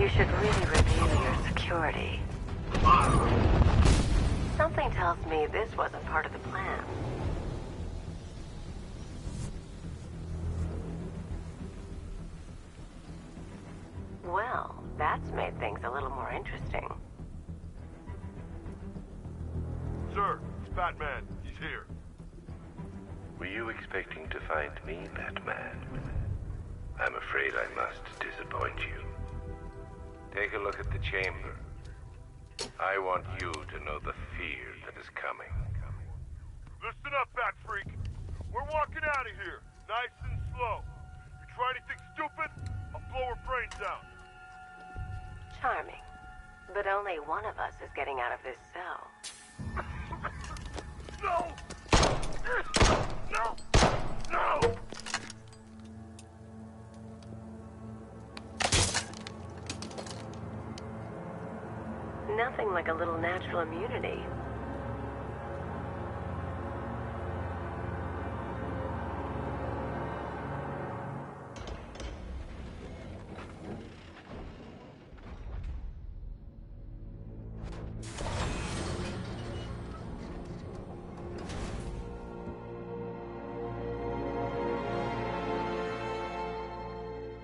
You should really review your security. Something tells me this wasn't part of the plan. Well, that's made things a little more interesting. Sir, it's Batman. He's here. Were you expecting to find me, Batman? I'm afraid I must disappoint you. Take a look at the chamber. I want you to know the fear that is coming. Listen up, Bat Freak. We're walking out of here, nice and slow. You try anything stupid, I'll blow her brains out. Charming. But only one of us is getting out of this cell. No! No! No! Nothing like a little natural immunity.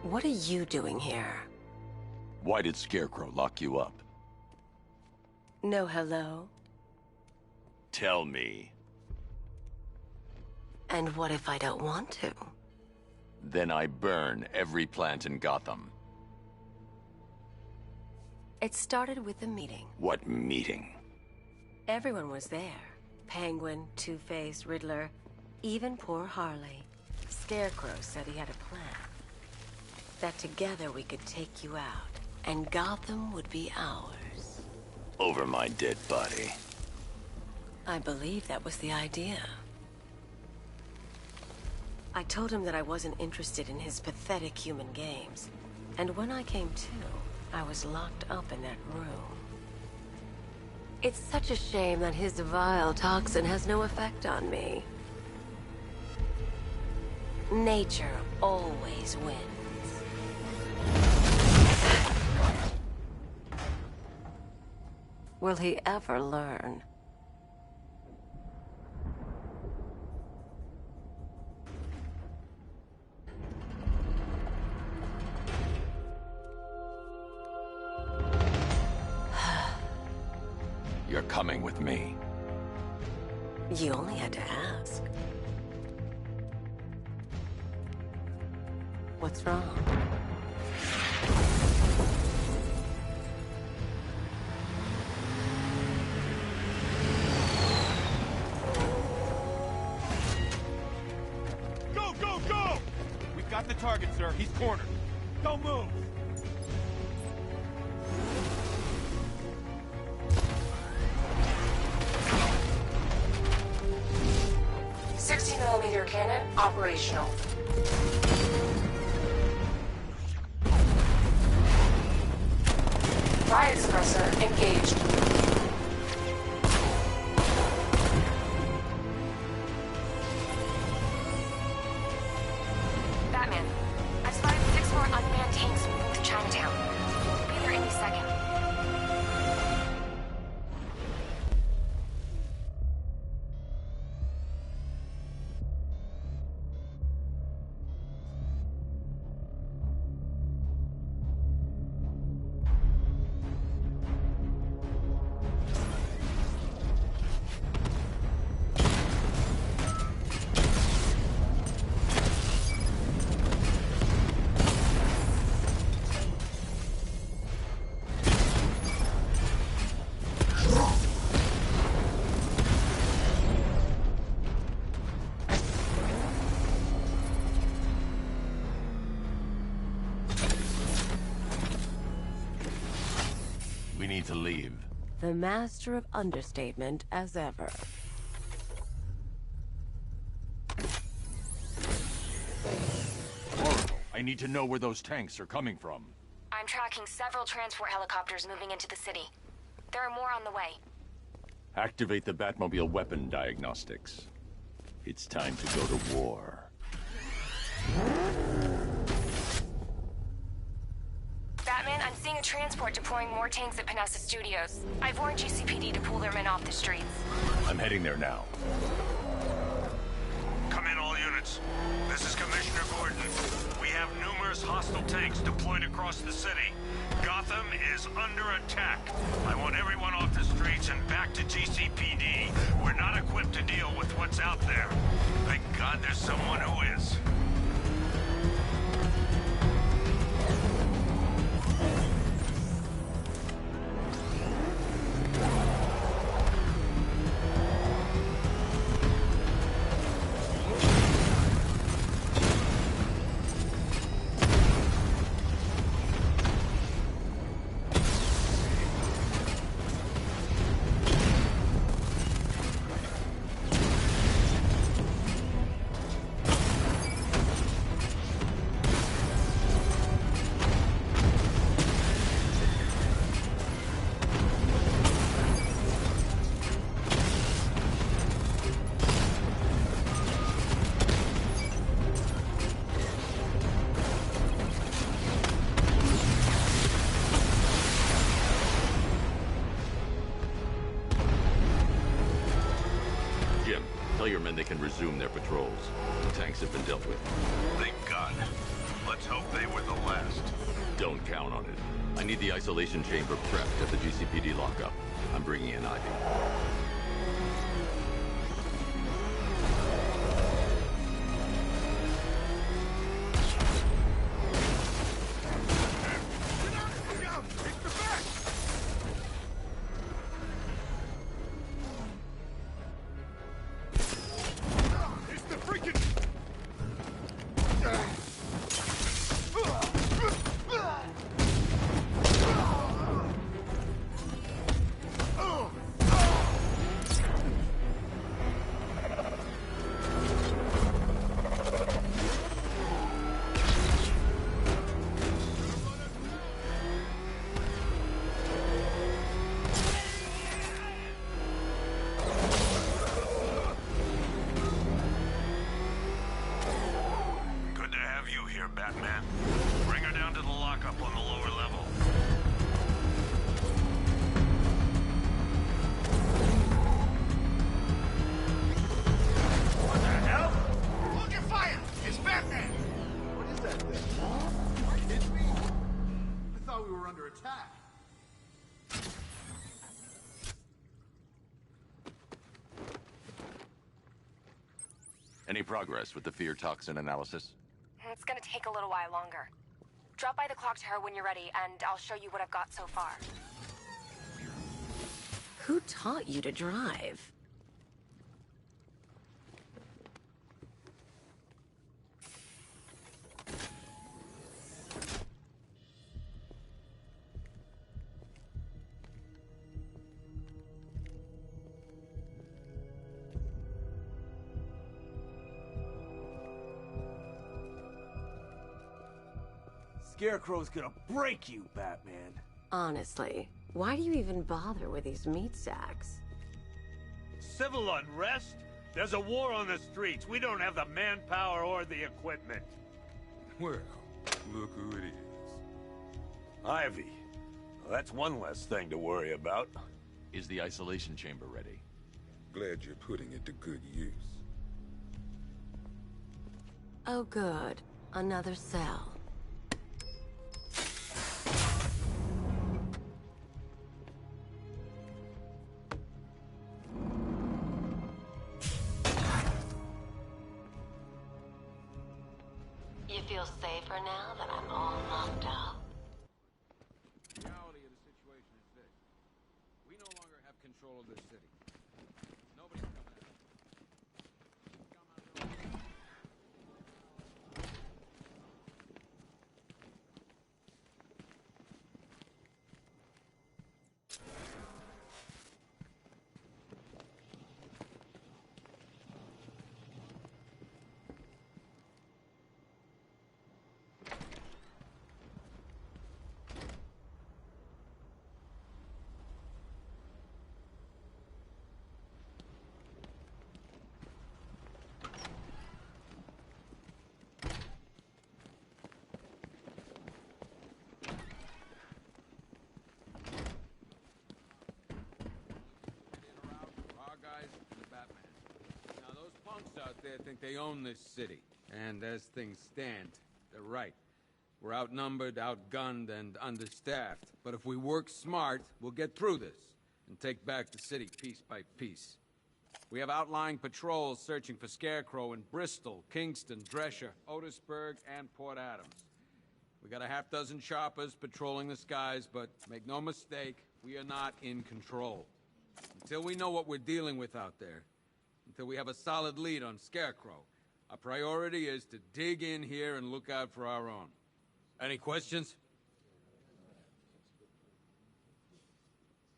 What are you doing here? Why did Scarecrow lock you up? No hello? Tell me. And what if I don't want to? Then I burn every plant in Gotham. It started with a meeting. What meeting? Everyone was there. Penguin, Two-Face, Riddler, even poor Harley. Scarecrow said he had a plan. That together we could take you out, and Gotham would be ours. Over my dead body. I believe that was the idea. I told him that I wasn't interested in his pathetic human games. And when I came to, I was locked up in that room. It's such a shame that his vile toxin has no effect on me. Nature always wins. Will he ever learn? You're coming with me. You only had to ask. What's wrong? Go, go, go! We've got the target, sir. He's cornered. Don't move! .60mm cannon operational. Riot suppressor engaged. Batman, I've spotted 6 more unmanned tanks moving to Chinatown. We'll be there any second. We need to leave. The master of understatement as ever. Oracle, I need to know where those tanks are coming from. I'm tracking several transport helicopters moving into the city. There are more on the way. Activate the Batmobile weapon diagnostics. It's time to go to war. Batman, I'm seeing a transport deploying more tanks at Panessa Studios. I've warned GCPD to pull their men off the streets. I'm heading there now. Come in, all units. This is Commissioner Gordon. We have numerous hostile tanks deployed across the city. Gotham is under attack. I want everyone off the streets and back to GCPD. We're not equipped to deal with what's out there. Thank God there's someone who is. Tell your men they can resume their patrols. The tanks have been dealt with. Thank God. Let's hope they were the last. Don't count on it. I need the isolation chamber prepped at the GCPD lockup. I'm bringing in Ivy. Batman. Bring her down to the lockup on the lower level. What the hell? Hold your fire! It's Batman! What is that thing? Are you kidding me? I thought we were under attack. Any progress with the fear toxin analysis? It's gonna take a little while longer. Drop by the clock tower when you're ready, and I'll show you what I've got so far. Who taught you to drive? Scarecrow's gonna break you, Batman. Honestly, why do you even bother with these meat sacks? Civil unrest? There's a war on the streets. We don't have the manpower or the equipment. Well, look who it is. Ivy. Well, that's one less thing to worry about. Is the isolation chamber ready? Glad you're putting it to good use. Oh good, another cell. You feel safer now that I'm all locked up? The reality of the situation is this. We no longer have control of this city. Nobody's coming out. out there think they own this city. And as things stand, they're right. We're outnumbered, outgunned, and understaffed. But if we work smart, we'll get through this and take back the city piece by piece. We have outlying patrols searching for Scarecrow in Bristol, Kingston, Drescher, Otisburg, and Port Adams. We got a half-dozen choppers patrolling the skies, but make no mistake, we are not in control. Until we know what we're dealing with out there, until we have a solid lead on Scarecrow, our priority is to dig in here and look out for our own. Any questions?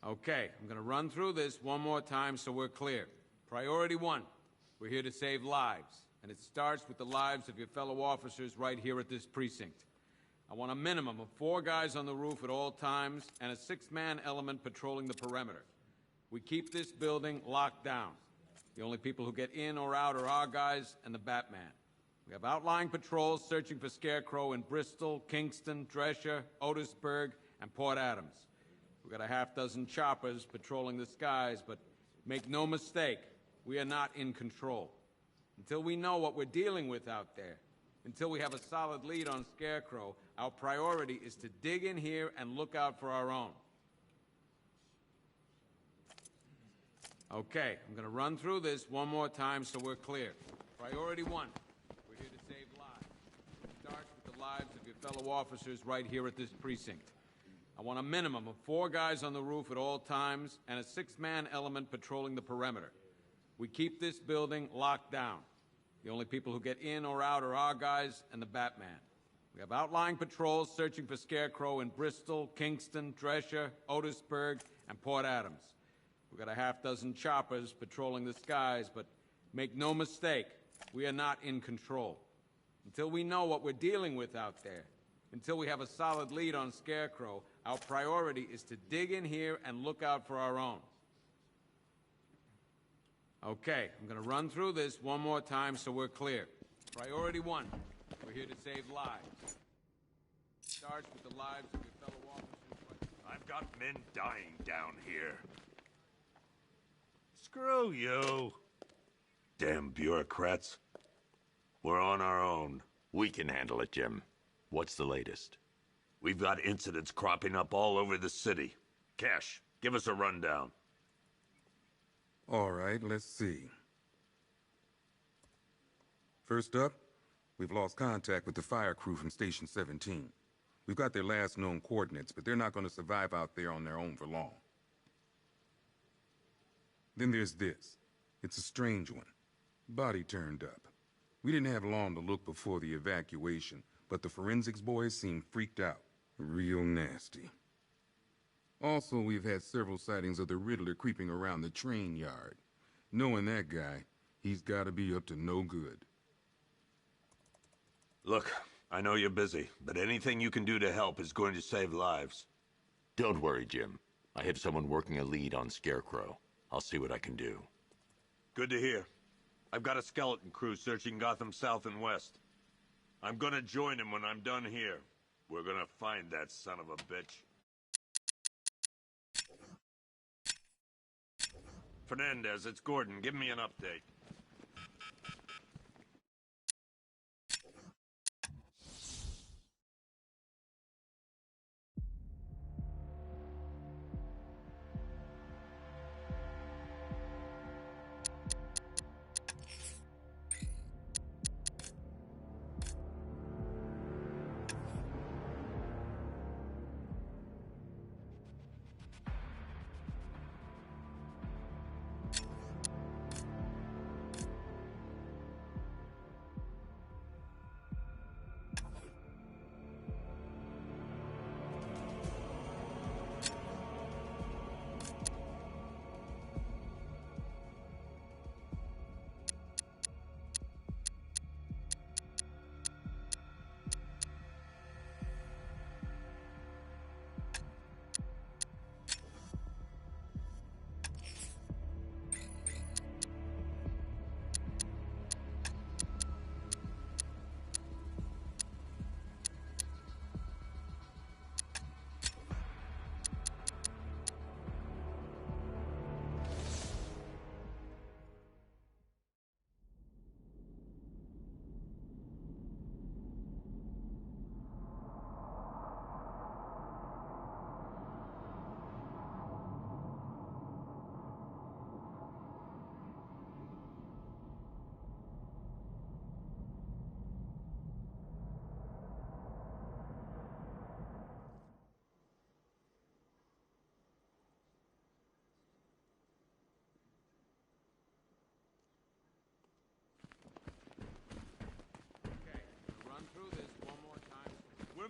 Okay, I'm gonna run through this one more time so we're clear. Priority 1, we're here to save lives, and it starts with the lives of your fellow officers right here at this precinct. I want a minimum of 4 guys on the roof at all times and a 6-man element patrolling the perimeter. We keep this building locked down. The only people who get in or out are our guys and the Batman. We have outlying patrols searching for Scarecrow in Bristol, Kingston, Drescher, Otisburg, and Port Adams. We got a half-dozen choppers patrolling the skies, but make no mistake, we are not in control. Until we know what we're dealing with out there, until we have a solid lead on Scarecrow, our priority is to dig in here and look out for our own. Okay, I'm gonna run through this one more time so we're clear. Priority 1, we're here to save lives. It starts with the lives of your fellow officers right here at this precinct. I want a minimum of 4 guys on the roof at all times and a 6-man element patrolling the perimeter. We keep this building locked down. The only people who get in or out are our guys and the Batman. We have outlying patrols searching for Scarecrow in Bristol, Kingston, Drescher, Otisburg, and Port Adams. We got a half-dozen choppers patrolling the skies, but make no mistake, we are not in control. Until we know what we're dealing with out there, until we have a solid lead on Scarecrow, our priority is to dig in here and look out for our own. Okay, I'm gonna run through this one more time so we're clear. Priority 1, we're here to save lives. Starts with the lives of your fellow officers. I've got men dying down here. Screw you. Damn bureaucrats. We're on our own. We can handle it, Jim. What's the latest? We've got incidents cropping up all over the city. Cash, give us a rundown. All right, let's see. First up, we've lost contact with the fire crew from Station 17. We've got their last known coordinates, but they're not going to survive out there on their own for long. Then there's this. It's a strange one. Body turned up. We didn't have long to look before the evacuation, but the forensics boys seemed freaked out. Real nasty. Also, we've had several sightings of the Riddler creeping around the train yard. Knowing that guy, he's got to be up to no good. Look, I know you're busy, but anything you can do to help is going to save lives. Don't worry, Jim. I have someone working a lead on Scarecrow. I'll see what I can do. Good to hear. I've got a skeleton crew searching Gotham South and West. I'm gonna join him when I'm done here. We're gonna find that son of a bitch. Fernandez, it's Gordon. Give me an update.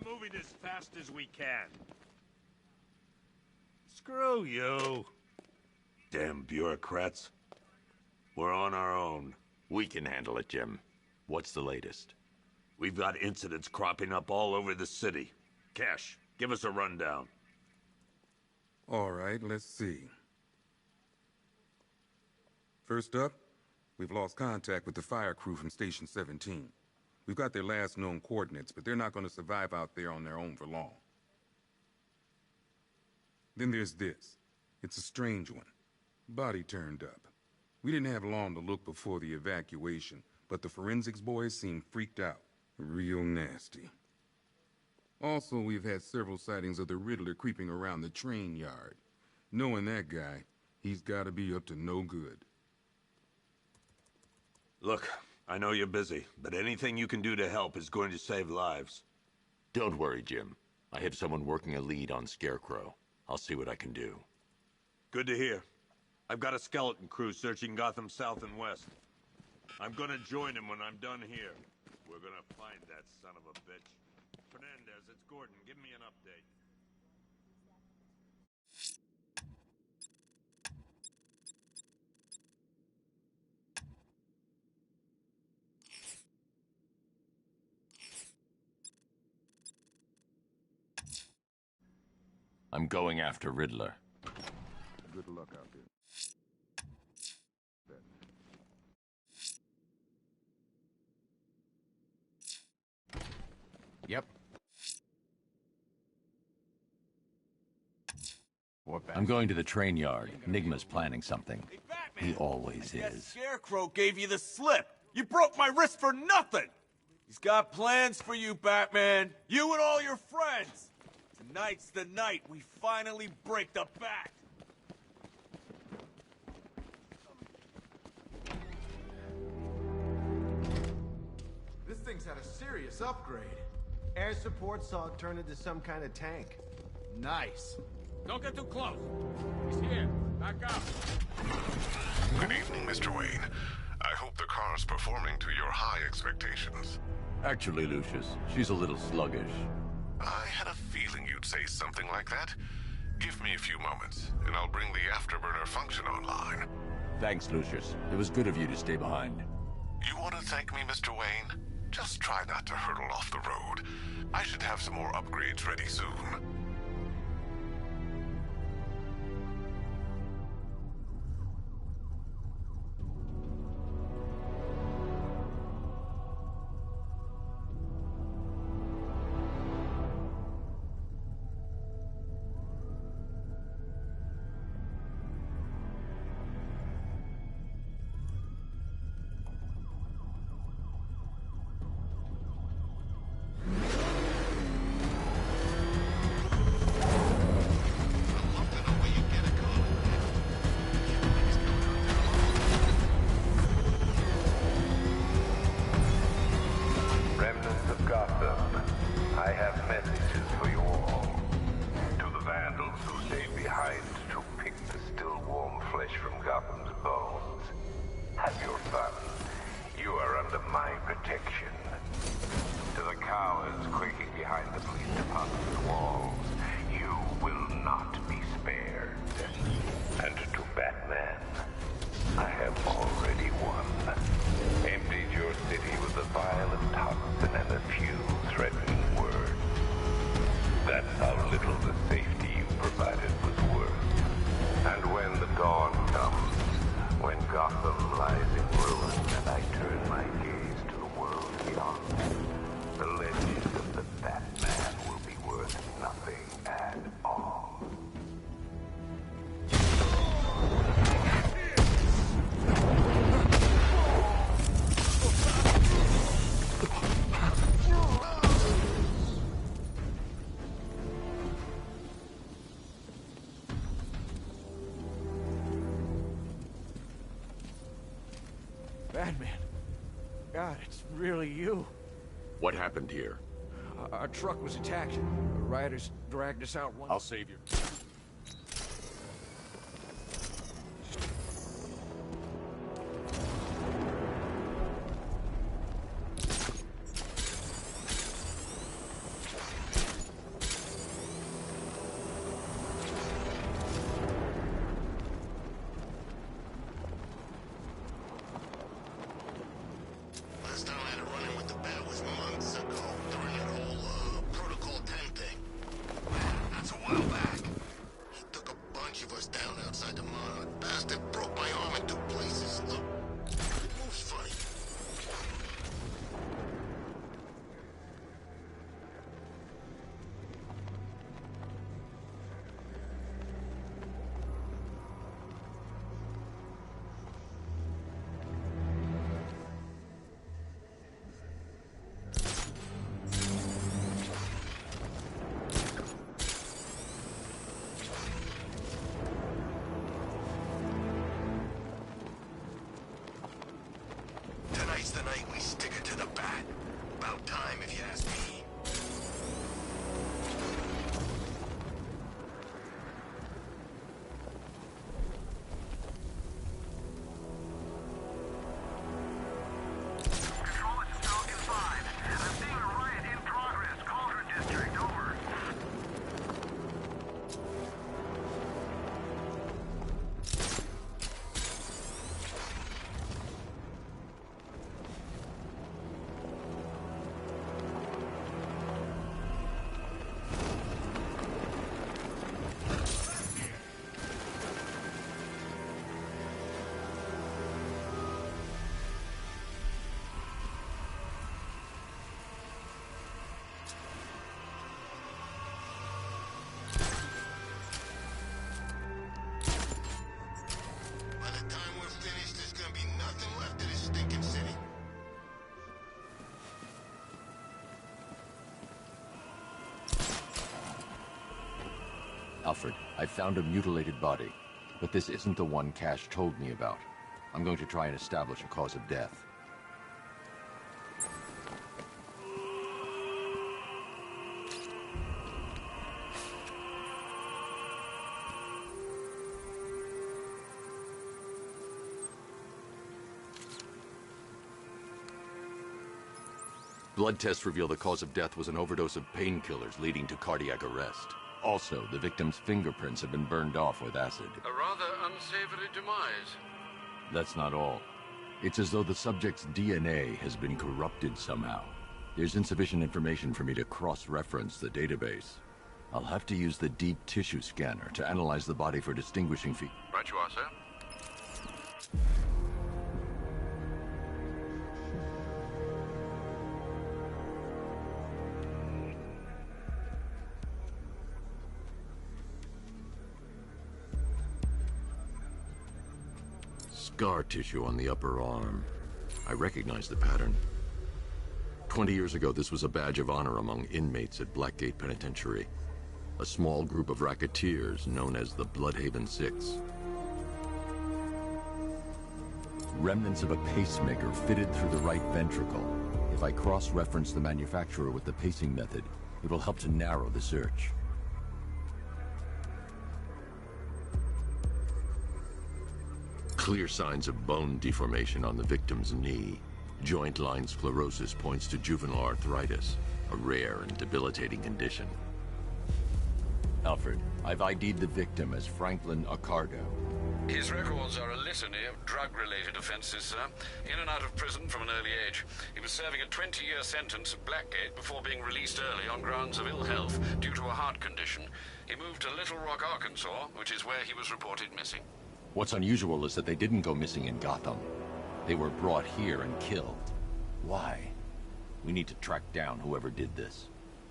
moving as fast as we can. Screw you. Damn bureaucrats. We're on our own. We can handle it, Jim. What's the latest? We've got incidents cropping up all over the city. Cash, give us a rundown. All right, let's see. First up, we've lost contact with the fire crew from Station 17. We've got their last known coordinates, but they're not going to survive out there on their own for long. Then there's this. It's a strange one. Body turned up. We didn't have long to look before the evacuation, but the forensics boys seemed freaked out. Real nasty. Also, we've had several sightings of the Riddler creeping around the train yard. Knowing that guy, he's got to be up to no good. Look, I know you're busy, but anything you can do to help is going to save lives. Don't worry, Jim. I have someone working a lead on Scarecrow. I'll see what I can do. Good to hear. I've got a skeleton crew searching Gotham south and west. I'm gonna join him when I'm done here. We're gonna find that son of a bitch. Fernandez, it's Gordon. Give me an update. I'm going after Riddler. Good luck out there. Yep. I'm going to the train yard. Nigma's planning something. Hey, Batman! He always Yes, is. Scarecrow gave you the slip. You broke my wrist for nothing. He's got plans for you, Batman. You and all your friends. Tonight's the night we finally break the Bat. This thing's had a serious upgrade. Air support saw it turn into some kind of tank. Nice. Don't get too close. He's here. Back up. Good evening, Mr. Wayne. I hope the car's performing to your high expectations. Actually, Lucius, she's a little sluggish. I had a feeling you'd say something like that. Give me a few moments, and I'll bring the afterburner function online. Thanks, Lucius. It was good of you to stay behind. You want to thank me, Mr. Wayne? Just try not to hurtle off the road. I should have some more upgrades ready soon. Batman. God, it's really you. What happened here? Our truck was attacked. The rioters dragged us out. I'll save you. Alfred, I found a mutilated body, but this isn't the one Cash told me about. I'm going to try and establish a cause of death. Blood tests reveal the cause of death was an overdose of painkillers leading to cardiac arrest. Also, the victim's fingerprints have been burned off with acid. A rather unsavory demise. That's not all. It's as though the subject's DNA has been corrupted somehow. There's insufficient information for me to cross-reference the database. I'll have to use the deep tissue scanner to analyze the body for distinguishing features. Right you are, sir. Scar tissue on the upper arm. I recognize the pattern. 20 years ago, this was a badge of honor among inmates at Blackgate Penitentiary. A small group of racketeers known as the Bloodhaven Six. Remnants of a pacemaker fitted through the right ventricle. If I cross-reference the manufacturer with the pacing method, it will help to narrow the search. Clear signs of bone deformation on the victim's knee. Joint line sclerosis points to juvenile arthritis, a rare and debilitating condition. Alfred, I've ID'd the victim as Franklin Accardo. His records are a litany of drug-related offenses, sir. In and out of prison from an early age. He was serving a 20-year sentence at Blackgate before being released early on grounds of ill health due to a heart condition. He moved to Little Rock, Arkansas, which is where he was reported missing. What's unusual is that they didn't go missing in Gotham. They were brought here and killed. Why? We need to track down whoever did this.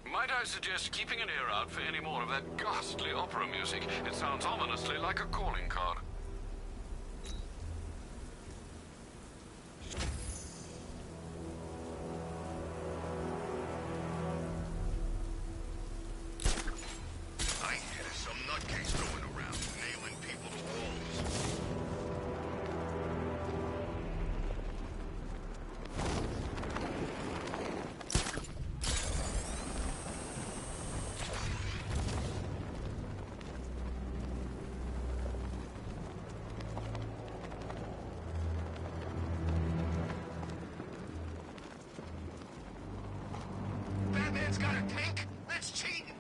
Might I suggest keeping an ear out for any more of that ghastly opera music? It sounds ominously like a calling card. I hear some nutcase going around, nailing people to walls. Batman's got a tank? That's cheating!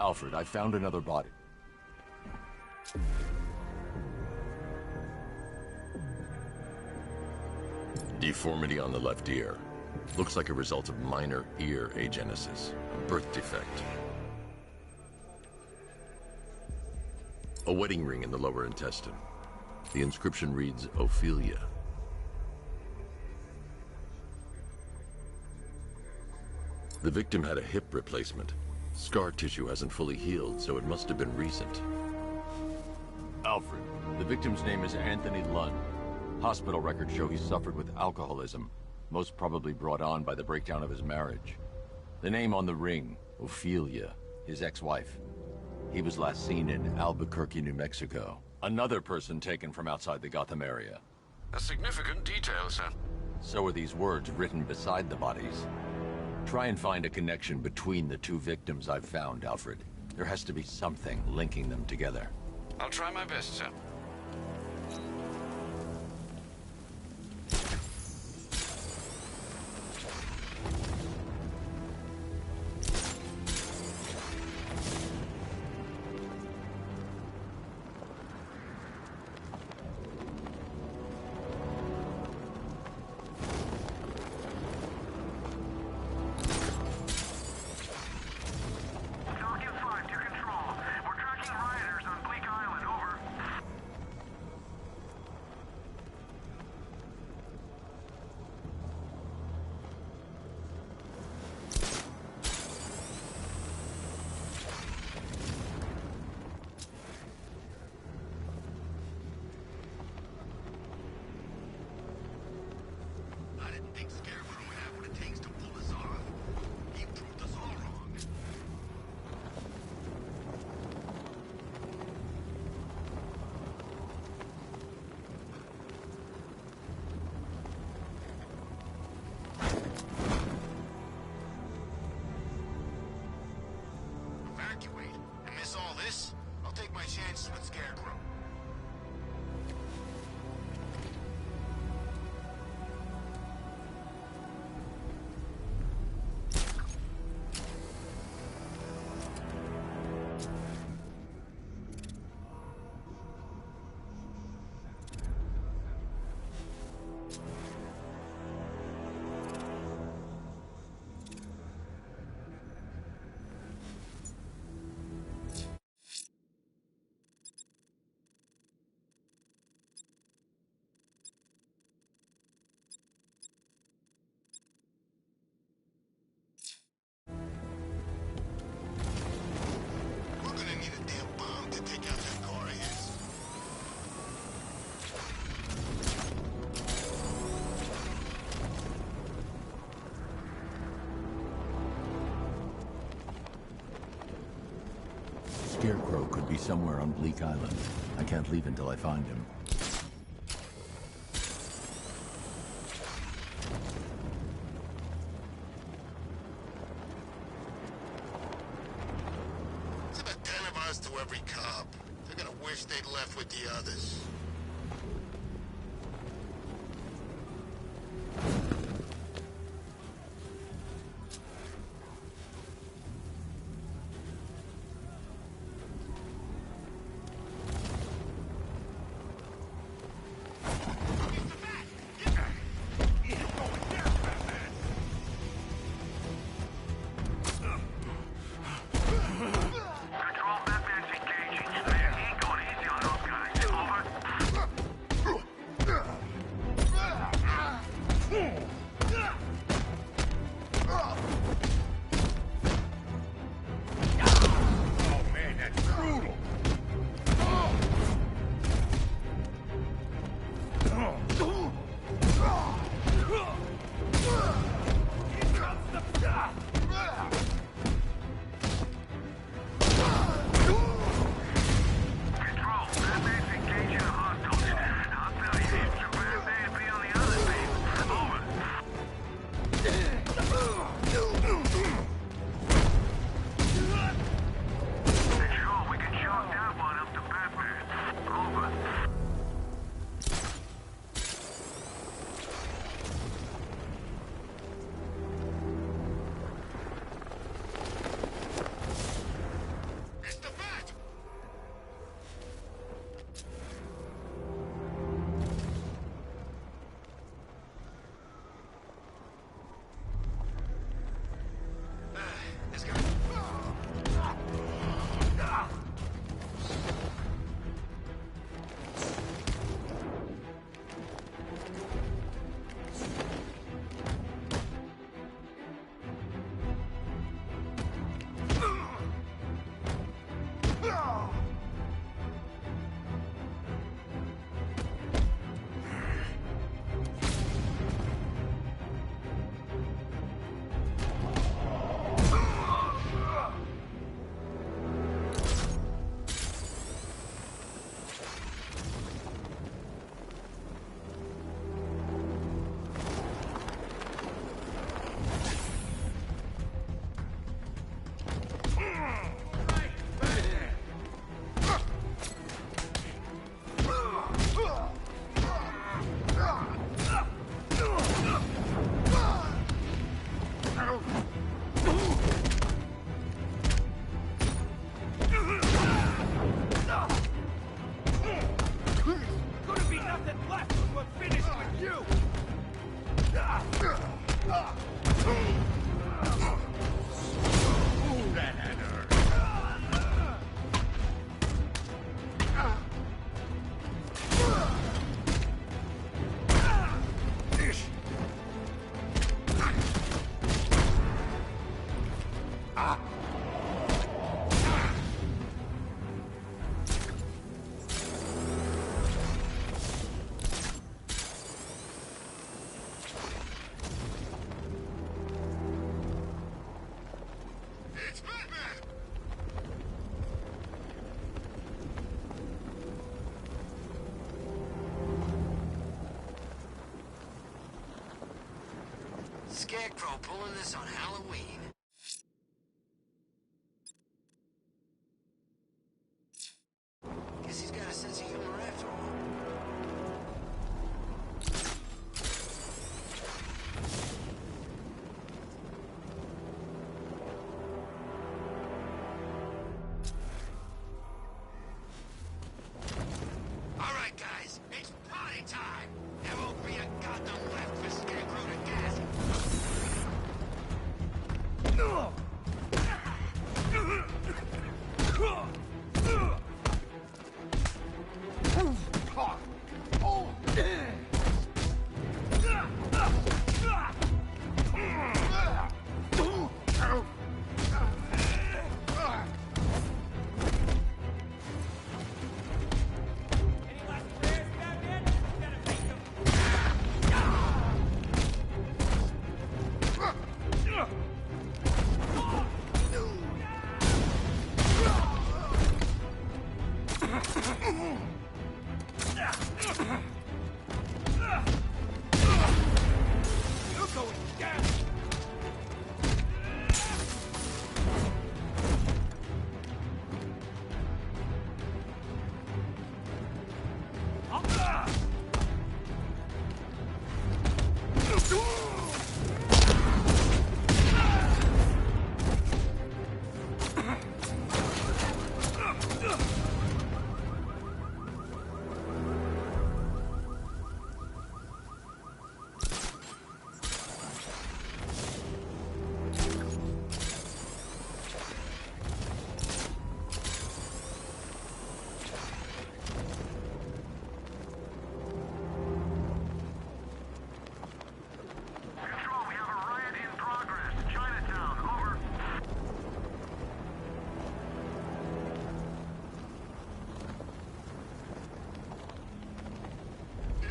Alfred, I found another body. Deformity on the left ear. Looks like a result of minor ear agenesis, a birth defect. A wedding ring in the lower intestine. The inscription reads, Ophelia. The victim had a hip replacement. Scar tissue hasn't fully healed, so it must have been recent. Alfred, the victim's name is Anthony Lund. Hospital records show he suffered with alcoholism, most probably brought on by the breakdown of his marriage. The name on the ring, Ophelia, his ex-wife. He was last seen in Albuquerque, New Mexico. Another person taken from outside the Gotham area. A significant detail, sir. So are these words written beside the bodies. Try and find a connection between the two victims I've found, Alfred. There has to be something linking them together. I'll try my best, sir. think Scarecrow would have what it takes to pull this off? He proved us all wrong. Evacuate? And miss all this? I'll take my chances with Scarecrow. We're gonna need a damn bomb to take out that car of his. Scarecrow could be somewhere on Bleak Island. I can't leave until I find him. It's about 10 of us to every cop. They're gonna wish they'd left with the others. Control, Batman's engaging. He going easy on those guys. It's Batman! Scarecrow pulling this on Halloween. Guess he's got a sense of humor after all. All right, guys, it's party time. There won't be a goddamn left for Scarecrow to gas.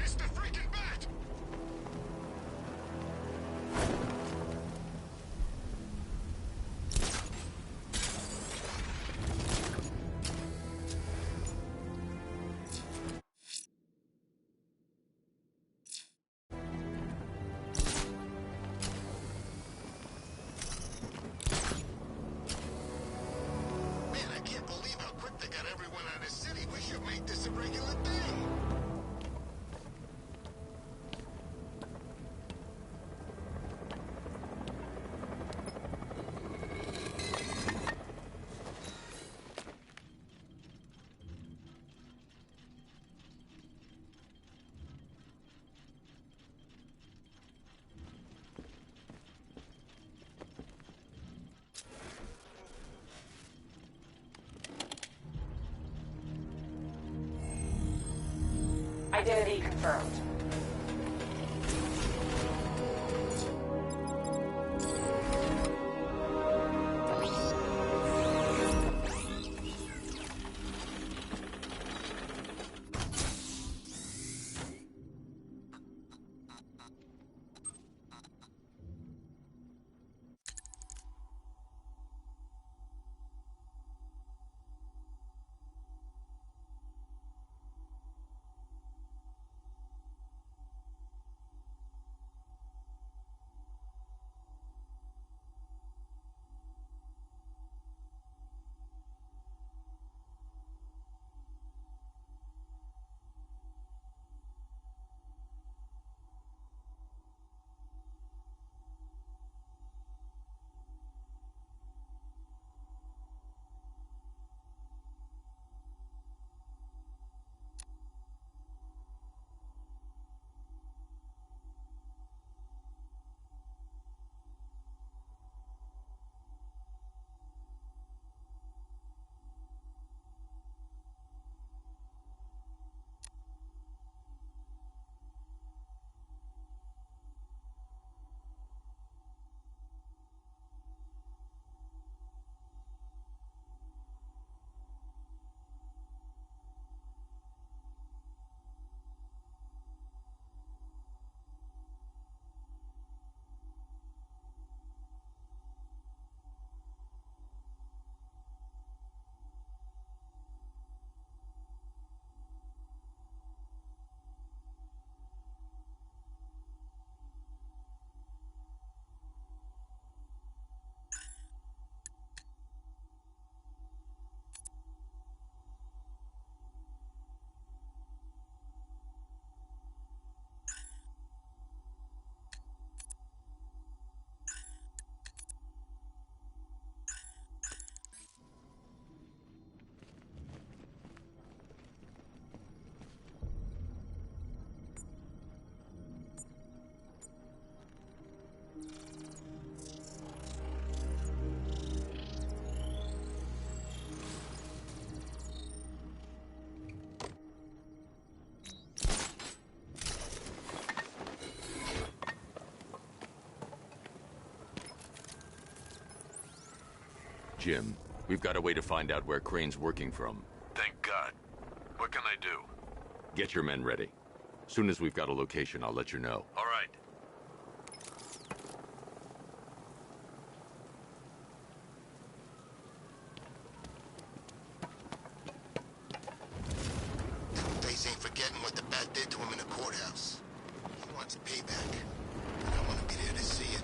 It's the freaking Bat! Man, I can't believe how quick they got everyone out of the city. We should make this a regular thing. Identity confirmed. Jim, we've got a way to find out where Crane's working from. Thank God. What can I do? Get your men ready. Soon as we've got a location, I'll let you know. All right. Two-Face ain't forgetting what the bat did to him in the courthouse. He wants payback. And I want to be there to see it.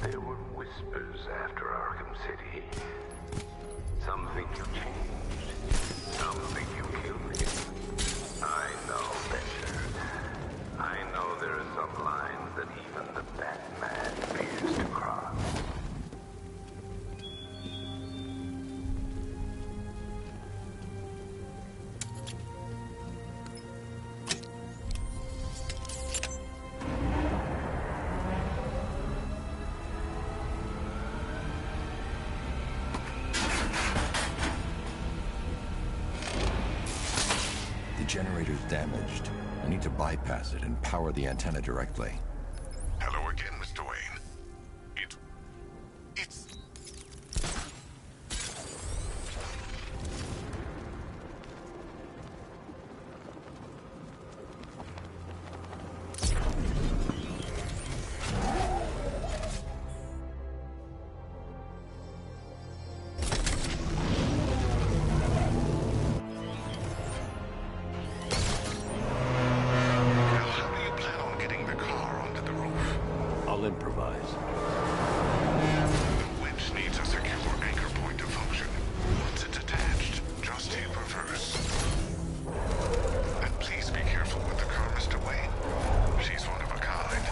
There were whispers after Arkham City. Some think you changed. Some think you killed him. I know better. I know there are some lines that even the Batman fears to cross. The generator's damaged. I need to bypass it and power the antenna directly. Hello again, Mr. Wayne. It's... How do you plan on getting the car onto the roof? I'll improvise. The winch needs a secure anchor point to function. Once it's attached, just hit reverse. And please be careful with the car, Mr. Wayne. She's one of a kind.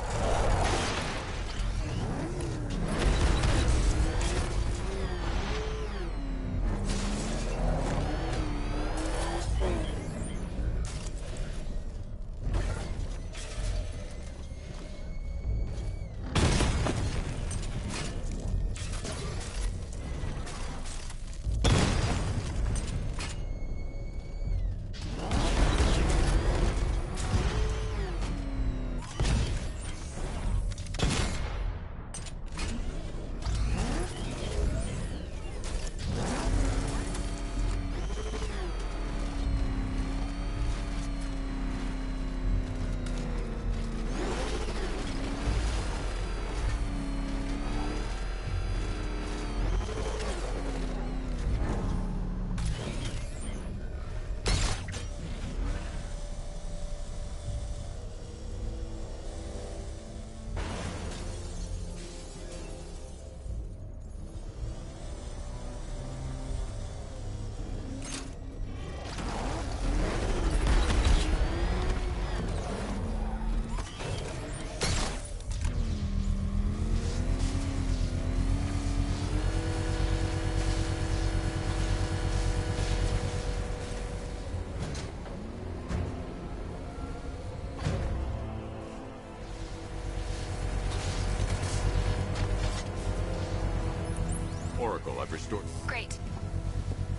Oracle, I've restored... Great.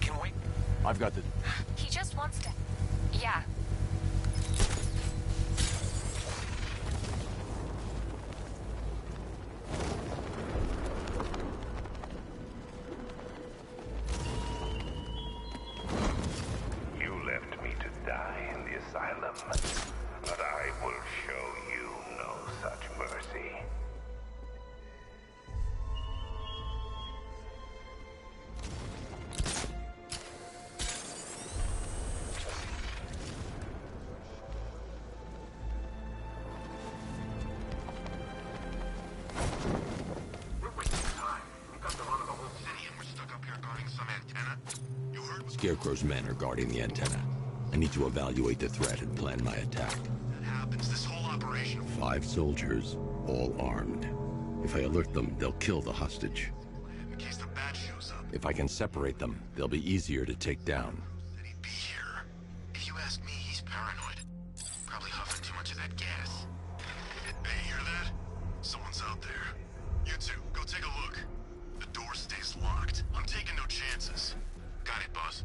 Can we? I've got the... He just wants to... Yeah. You left me to die in the asylum, but I will show you no such mercy. We're wasting time. We've got to run the whole city and we're stuck up here guarding some antenna. You heard what's Scarecrow's men are guarding the antenna. I need to evaluate the threat and plan my attack. That happens, this whole operation. 5 soldiers, all armed. If I alert them, they'll kill the hostage. In case the bat shows up. If I can separate them, they'll be easier to take down. That he'd be here. If you ask me, he's paranoid. Probably huffing too much of that gas. Hey, you hear that? Someone's out there. You two, go take a look. The door stays locked. I'm taking no chances. Got it, boss.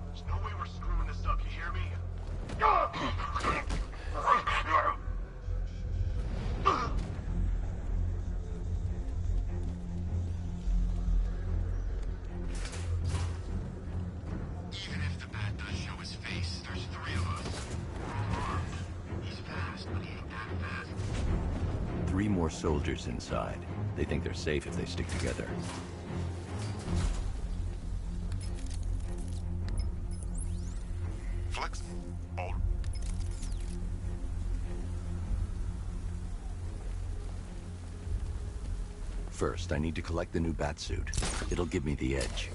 There's no way we're screwing this up, you hear me? Even if the bat does show his face, there's 3 of us. We're all armed. He's fast, but he ain't that fast. 3 more soldiers inside. They think they're safe if they stick together. Flex. Oh. First, I need to collect the new batsuit. It'll give me the edge.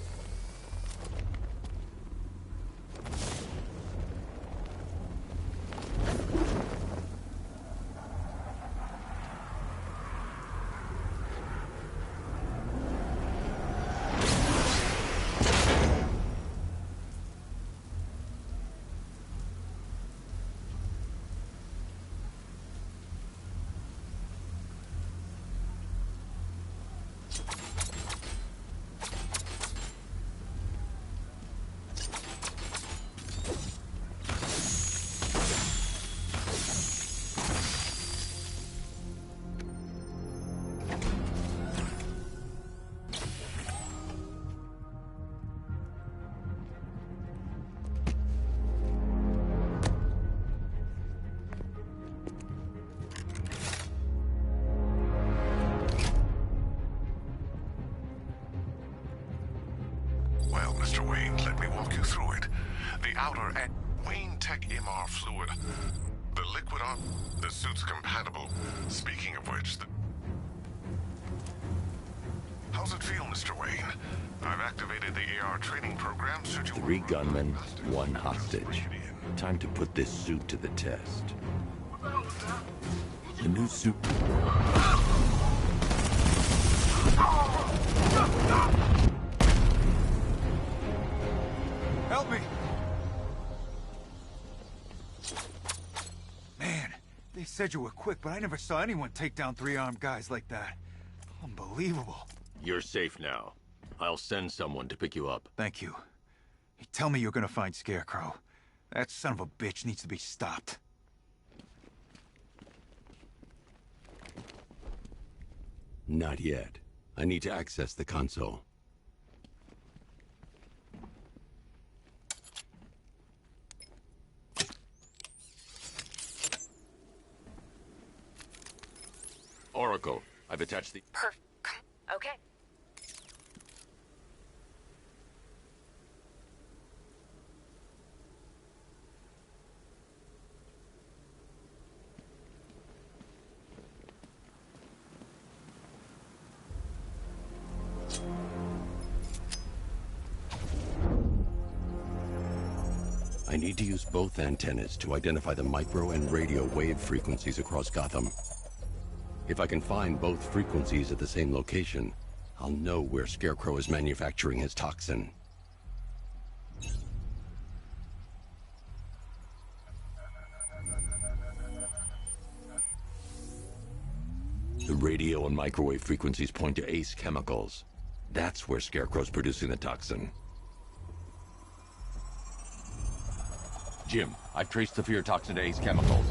Well, Mr. Wayne, let me walk you through it. The outer and Wayne Tech MR fluid. The liquid on the suit's compatible. Speaking of which, how's it feel, Mr. Wayne? I've activated the AR training program. 3 gunmen, 1 hostage. Time to put this suit to the test. The new suit... Help me! Man, they said you were quick, but I never saw anyone take down 3 armed guys like that. Unbelievable. You're safe now. I'll send someone to pick you up. Thank you. Hey, tell me you're gonna find Scarecrow. That son of a bitch needs to be stopped. Not yet. I need to access the console. Oracle, I've attached the... Okay. I need to use both antennas to identify the micro and radio wave frequencies across Gotham. If I can find both frequencies at the same location, I'll know where Scarecrow is manufacturing his toxin. The radio and microwave frequencies point to Ace Chemicals. That's where Scarecrow's producing the toxin. Jim, I've traced the fear toxin to Ace Chemicals.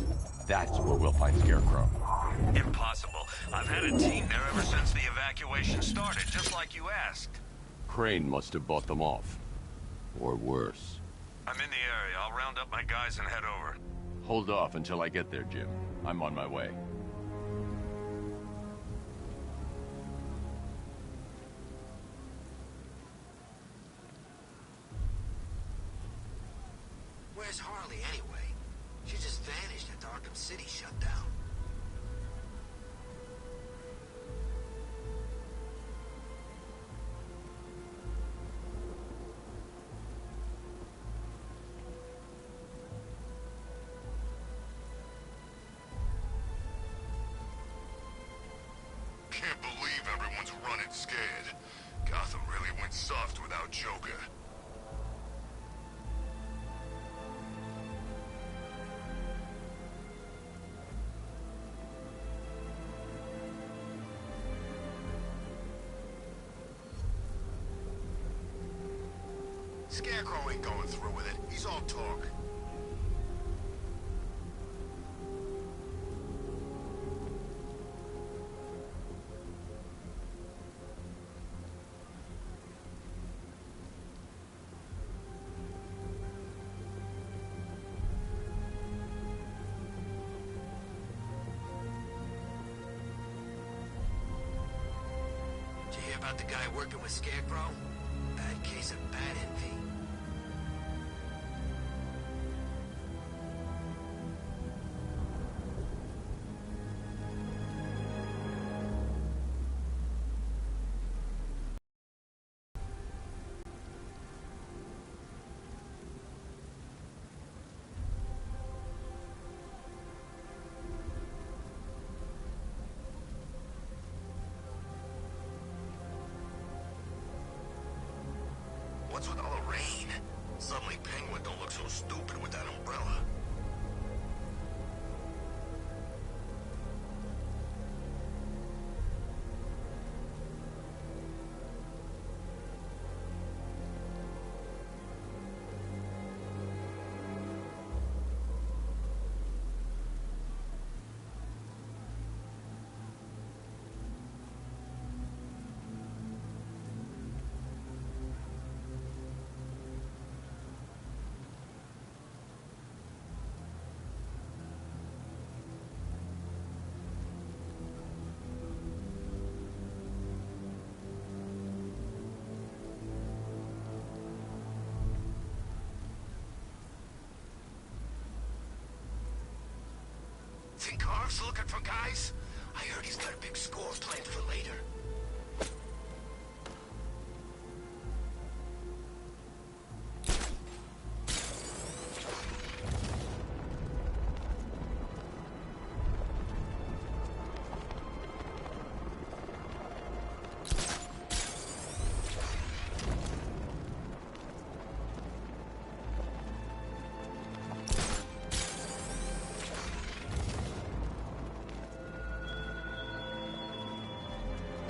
That's where we'll find Scarecrow. Impossible. I've had a team there ever since the evacuation started, just like you asked. Crane must have bought them off. Or worse. I'm in the area. I'll round up my guys and head over. Hold off until I get there, Jim. I'm on my way. Where's Harley anyway? She just vanished after Arkham City shut down. Can't believe everyone's running scared. Gotham really went soft without Joker. Scarecrow ain't going through with it. He's all talk. Did you hear about the guy working with Scarecrow? Bad case of bad envy. What's with all the rain? Suddenly Penguin don't look so stupid with that umbrella. Think Carv's looking for guys? I heard he's got a big score planned for later.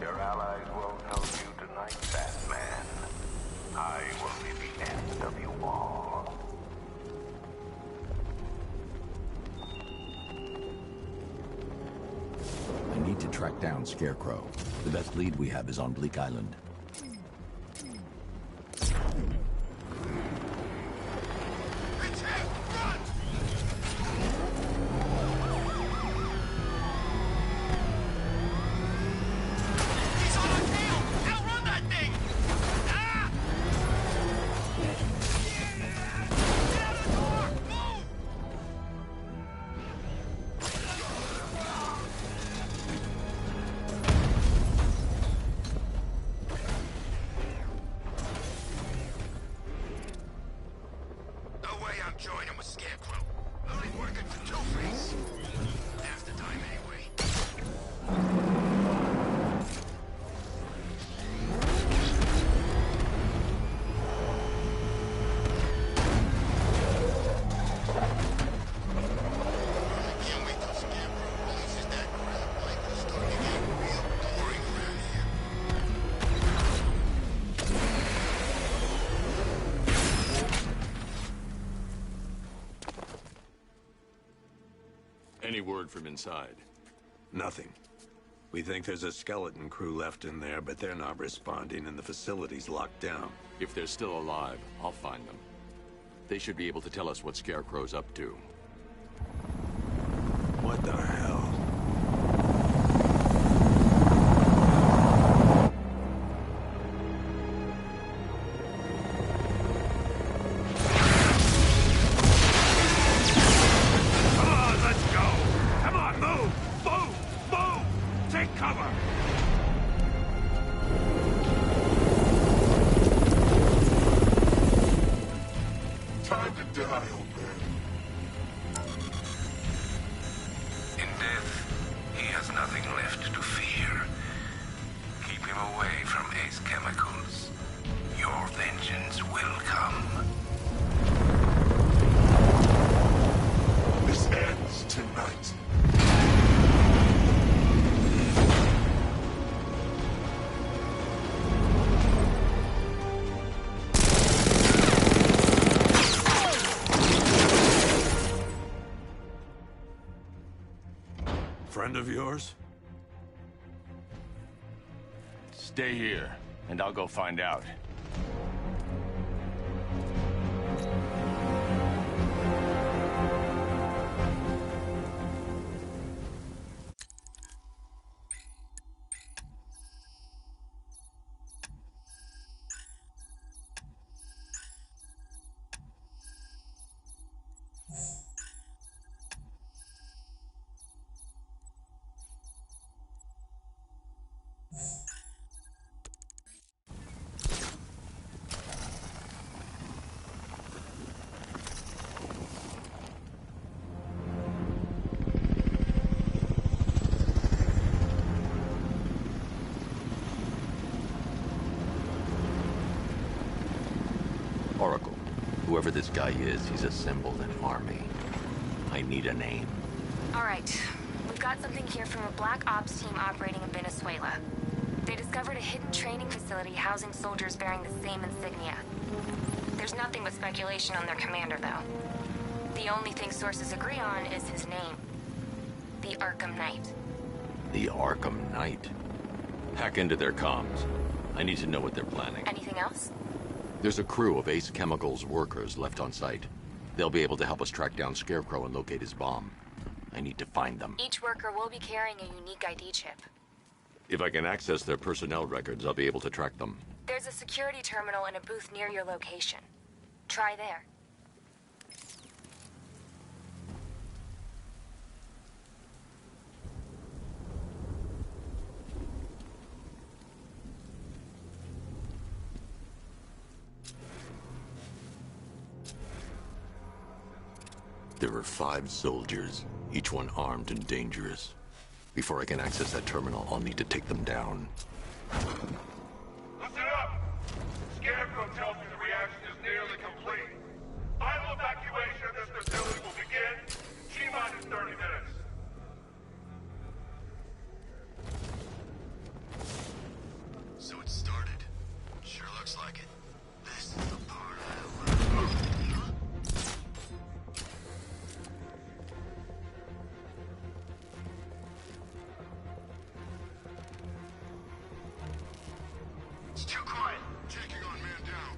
Your allies won't help you tonight, Batman. I will be the end of you all. I need to track down Scarecrow. The best lead we have is on Bleak Island. Any word from inside? Nothing. We think there's a skeleton crew left in there, but they're not responding and the facility's locked down. If they're still alive, I'll find them. They should be able to tell us what Scarecrow's up to. What the hell? Friend of yours? Stay here, and I'll go find out. Oracle, whoever this guy is, he's assembled an army. I need a name. All right. We've got something here from a Black Ops team operating in Venezuela. They discovered a hidden training facility housing soldiers bearing the same insignia. There's nothing but speculation on their commander, though. The only thing sources agree on is his name. The Arkham Knight. The Arkham Knight? Hack into their comms. I need to know what they're planning. Anything else? There's a crew of Ace Chemicals workers left on site. They'll be able to help us track down Scarecrow and locate his bomb. I need to find them. Each worker will be carrying a unique ID chip. If I can access their personnel records, I'll be able to track them. There's a security terminal and a booth near your location. Try there. There were 5 soldiers, each one armed and dangerous. Before I can access that terminal, I'll need to take them down. Listen up! Scarecrow tells me the reaction is nearly complete. Final evacuation of this facility will begin T-minus 30 minutes. So it started. Sure looks like it. This is the part I love. It's too quiet. Taking on man down.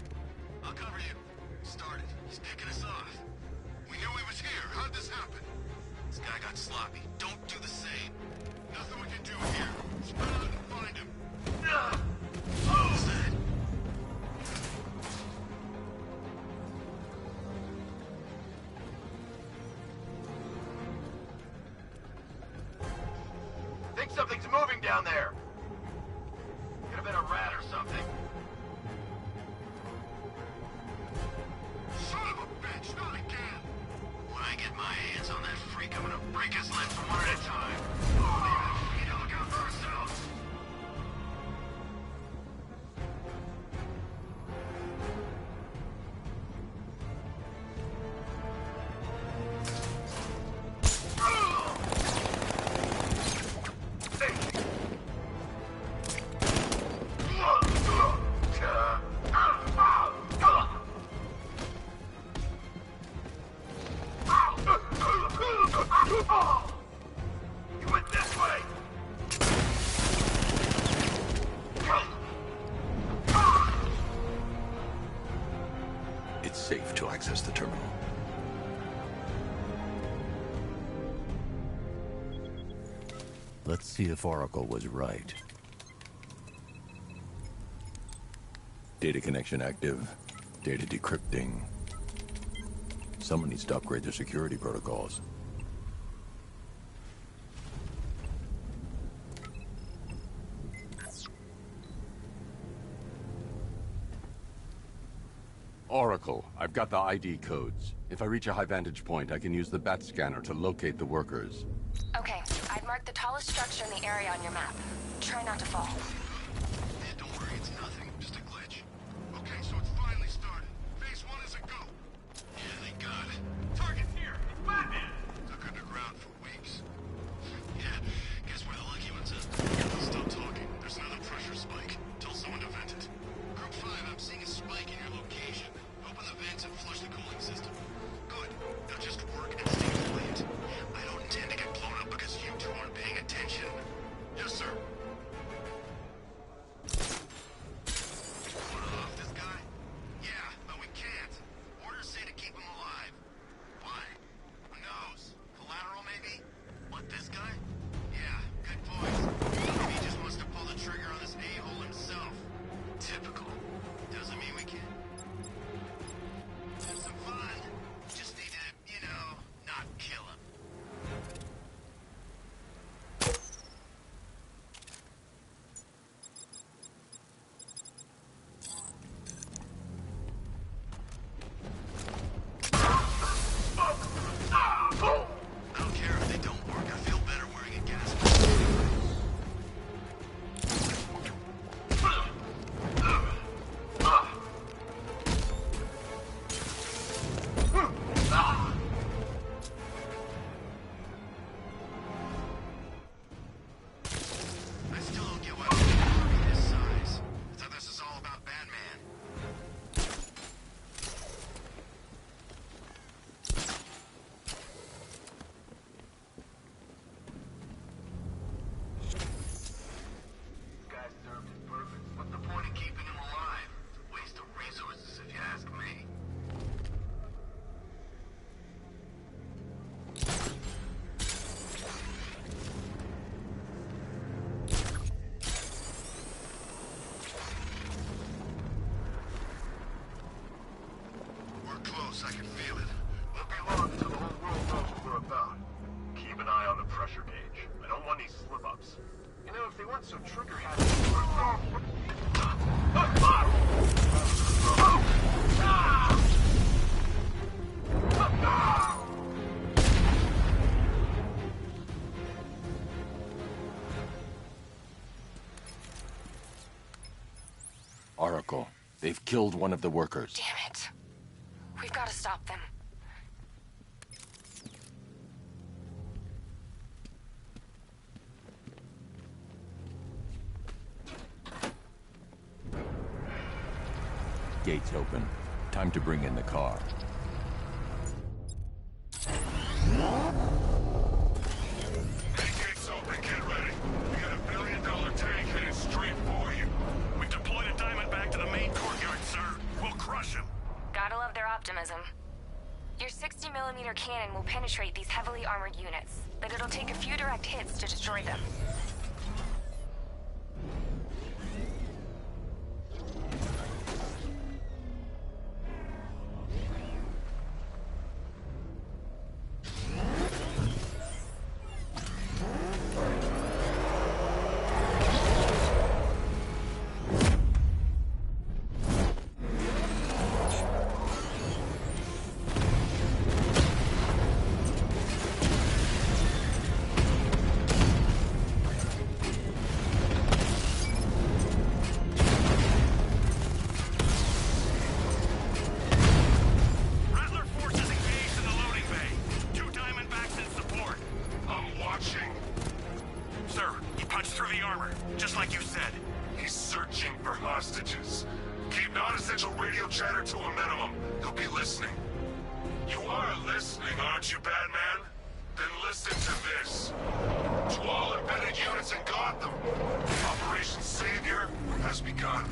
I'll cover you. Started. He's picking us off. We knew he was here. How'd this happen? This guy got sloppy. Don't do the same. Nothing we can do here. Spread out and find him. What's that? Think something's moving down there. Could have been a rat or something. Son of a bitch, not again! When I get my hands on that freak, I'm gonna break his limbs one at a time. We need to look out for ourselves. Oh! safe to access the terminal. Let's see if Oracle was right. Data connection active. Data decrypting. Someone needs to upgrade their security protocols. Oracle, I've got the ID codes. If I reach a high vantage point, I can use the bat scanner to locate the workers. Okay, I'd mark the tallest structure in the area on your map. Try not to fall. Yeah, don't worry, it's nothing. Just a glitch. Okay, so it's finally started. Phase 1 is a go. Yeah, thank God. Target's here. It's Batman! Took underground for weeks. Yeah, guess we're the lucky ones, huh? Stop talking. There's another pressure spike. Tell someone to vent it. Group 5, I'm seeing a spike in your location. Open the vents and flush the cooling system. Good. Now just work and stay quiet. I don't intend to get blown up because you two aren't paying attention. Yes, sir. Wanna off this guy? Yeah, but we can't. Orders say to keep him alive. Why? Who knows? Collateral, maybe? What, this guy? Yeah, good voice. Maybe he just wants to pull the trigger on this a-hole himself. Typical. Doesn't mean we can't. Have some fun. Just need to, you know, not kill him. I don't care if they don't work. I feel better wearing a gas mask. I still don't get why people be this size. I thought this is all about Batman. Guy served his purpose. What's the point of keeping him alive? It's a waste of resources, if you ask me. We're close, I can feel it. Won't be long until the whole world knows what we're about. Keep an eye on the pressure gauge. I don't want any slip-ups. You know, if they weren't so trigger-happy... Oracle, they've killed one of the workers. Damn it. We've got to stop them. Gates open. Time to bring in the car. Gates open, get ready. We got $1 billion tank headed straight for you. We've deployed a Diamondback to the main courtyard, sir. We'll crush him. Gotta love their optimism. Your 60mm cannon will penetrate these heavily armored units, but it'll take a few direct hits to destroy them. hostages. Keep non-essential radio chatter to a minimum. He'll be listening. You are listening, aren't you, Batman? Then listen to this. To all embedded units in Gotham, Operation Savior has begun.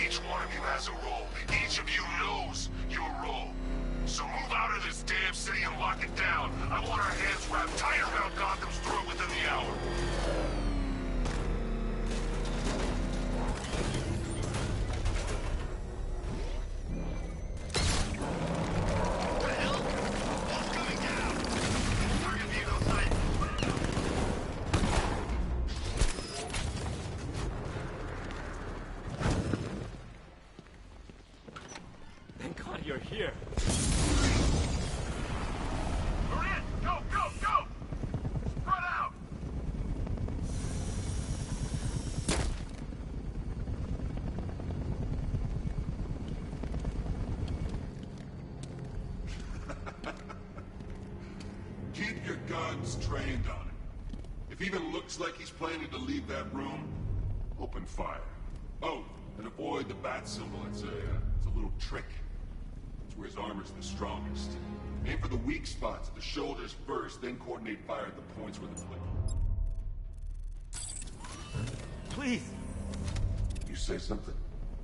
Each one one of you has a role. Each of you knows your role. So move out of this damn city and lock it down. I want our hands wrapped tight around Gotham's throat within the hour. Thank God you're here. Maria, go, go, go! Spread out! Keep your guns trained on him. If even looks like he's planning to leave that room, open fire. Oh, and avoid the bat symbol. It's a little trick. It's where his armor's the strongest. Aim for the weak spots at the shoulders first, then coordinate fire at the points where the click. Please. You say something?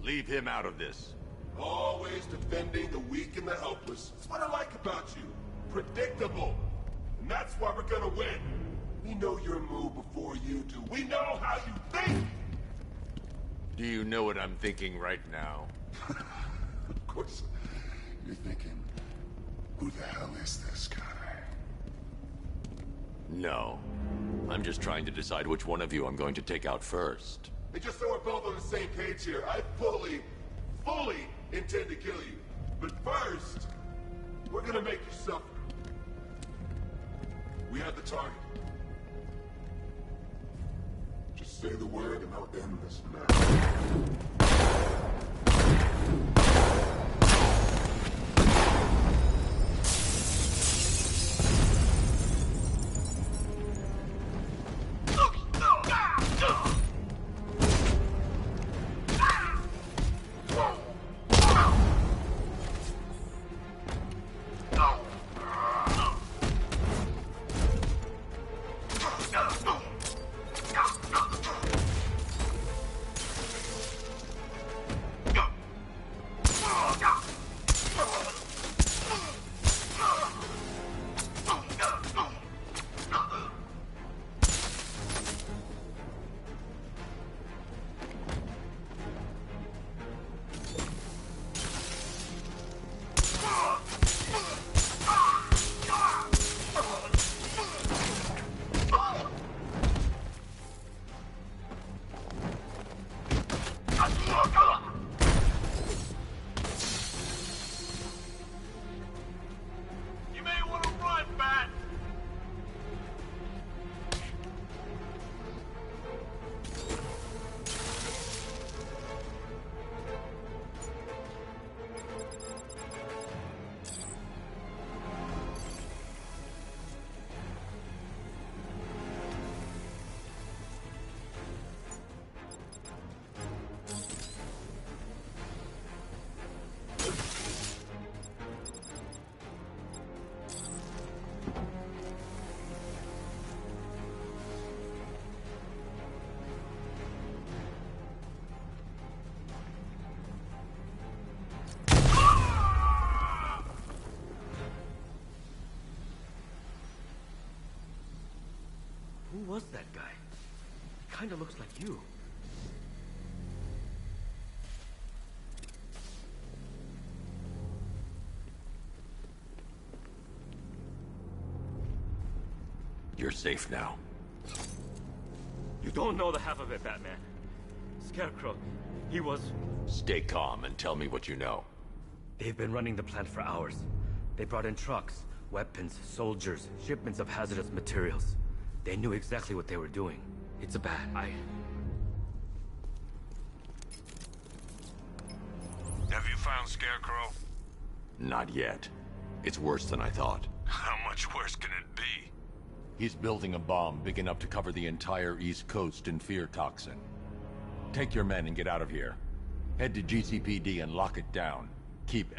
Leave him out of this. Always defending the weak and the helpless. That's what I like about you. Predictable. And that's why we're gonna win. We know your move before you do. We know how you think! Do you know what I'm thinking right now? Of course. You're thinking, who the hell is this guy? No. I'm just trying to decide which one of you I'm going to take out first. And just so we're both on the same page here, I fully intend to kill you. But first, we're gonna make you suffer. We have the target. Just say the word and I'll end this now. Who was that guy? He kinda looks like you. You're safe now. You don't know the half of it, Batman. Scarecrow, he was... Stay calm and tell me what you know. They've been running the plant for hours. They brought in trucks, weapons, soldiers, shipments of hazardous materials. They knew exactly what they were doing. It's a bad... Have you found Scarecrow? Not yet. It's worse than I thought. How much worse can it be? He's building a bomb big enough to cover the entire East Coast in fear toxin. Take your men and get out of here. Head to GCPD and lock it down. Keep